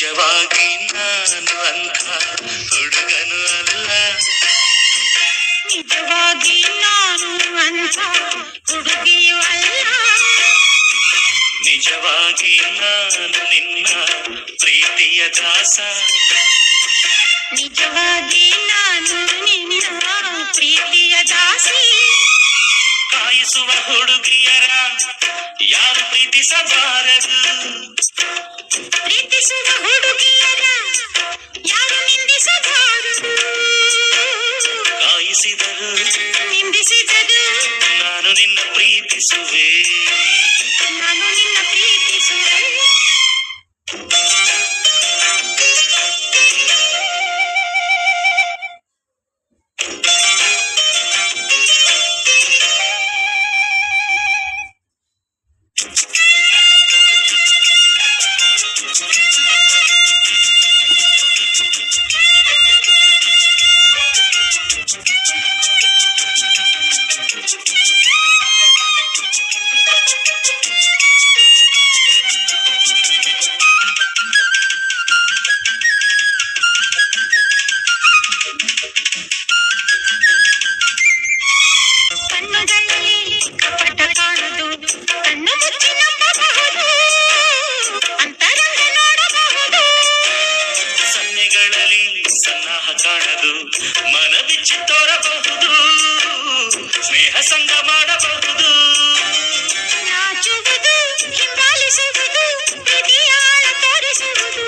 ನಿಜವಾಗಿ ನಾನು ಅಂಥ ಹುಡುಗನು ಅಲ್ಲ. ನಿಜವಾಗಿ ನಾನು ಅಂಥ ಹುಡುಗಿಯೂ ಅಲ್ಲ. ನಿಜವಾಗಿ ನಾನು ನಿನ್ನ ಪ್ರೀತಿಯ ದಾಸ. ನಿಜವಾಗಿ ನಾನು ನಿನ್ನ ಪ್ರೀತಿಯ ದಾಸಿ. ಕಾಯಿಸುವ ಹುಡುಗಿಯರ ಯಾರು ಪ್ರೀತಿಸಬಾರದು. ಪ್ರೀತಿಸುವ ಹುಡುಗಿಯರ ಯಾರು ನಿಂದಿಸಬಾರದು. ಕಾಯಿಸಿದರು ನಿಂದಿಸಿದರು ನಾನು ನಿನ್ನ ಪ್ರೀತಿಸುವೆ. ನಾನು ನಿನ್ನ ಪ್ರೀತಿಸುವೆ. ಕಣ್ಣುಗಳಲ್ಲಿ ಕಪಟ ಕಾಣದು, ಕಣ್ಣು ಮುಚ್ಚಿ ನಂಬಬಹುದು, ಅಂತರಂಗ ನೋಡಬಹುದು. ಸನ್ನೆಗಳಲ್ಲಿ ಸನ್ನಾಹ ಕಾಣದು, ಮನ ಬಿಚ್ಚಿ ತೋರಬಹುದು, ಸ್ನೇಹ ಸಂಗ ಮಾಡಬಹುದು. ನಾಚುವುದು, ಹಿಂಬಾಲಿಸುವುದು, ಪ್ರೀತಿಯ ಆಳ ತೋರಿಸುವುದು.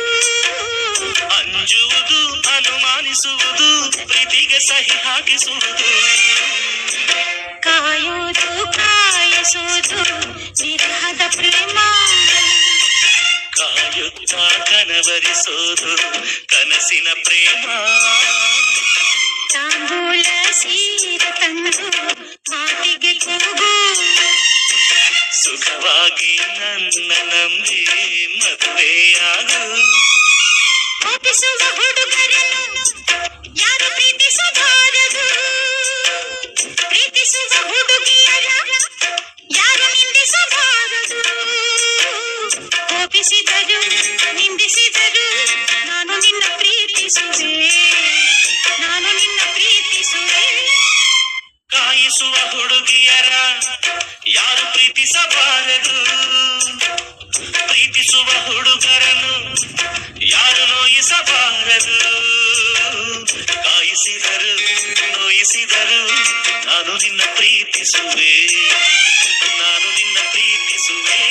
ಅಂಜುವುದು, ಅನುಮಾನಿಸುವುದು, ಪ್ರೀತಿಗೆ ಸಹಿ ಹಾಕಿಸುವುದು. ಕಾಯುವುದು, ಕಾಯಿಸುವುದು, ವಿರಹದ ಪ್ರೇಮ. ಕಾಯುತ್ತಾ ಕನವರಿಸೋದು ಕನಸಿನ ಪ್ರೇಮ. ತಾಂಬೂಲ ಸೀರೆ ತಂದು ಮಾತಿಗೆ ಕೂಗು. ಸುಖವಾಗಿ ನನ್ನ ನಂಬಿ ಮದುವೆಯಾಗು. ಕೋಪಿಸುವ ಹುಡುಗರನ್ನು ಯಾರು ಪ್ರೀತಿಸಬಾರದು. ಪ್ರೀತಿಸುವ ಹುಡುಗಿಯರ ಯಾರು ನಿಂದಿಸಬಾರದು. ಕೋಪಿಸಿದರು ನಿಂದಿಸಿದರು ನಾನು ನಿನ್ನ ಪ್ರೀತಿಸುವೆ. ನಾನು ನಿನ್ನ ಪ್ರೀತಿಸುವೆ. ಕಾಯಿಸುವ ಹುಡುಗಿಯರ ಯಾರು ಪ್ರೀತಿಸಬಾರದು. ಪ್ರೀತಿಸುವ ಹುಡುಗರನ್ನು ಯಾರು ನೋಯಿಸಬಾರದು. ಕಾಯಿಸಿದರು ನೋಯಿಸಿದರು ನಾನು ನಿನ್ನ ಪ್ರೀತಿಸುವೆ. ನಾನು ನಿನ್ನ ಪ್ರೀತಿಸುವೆ.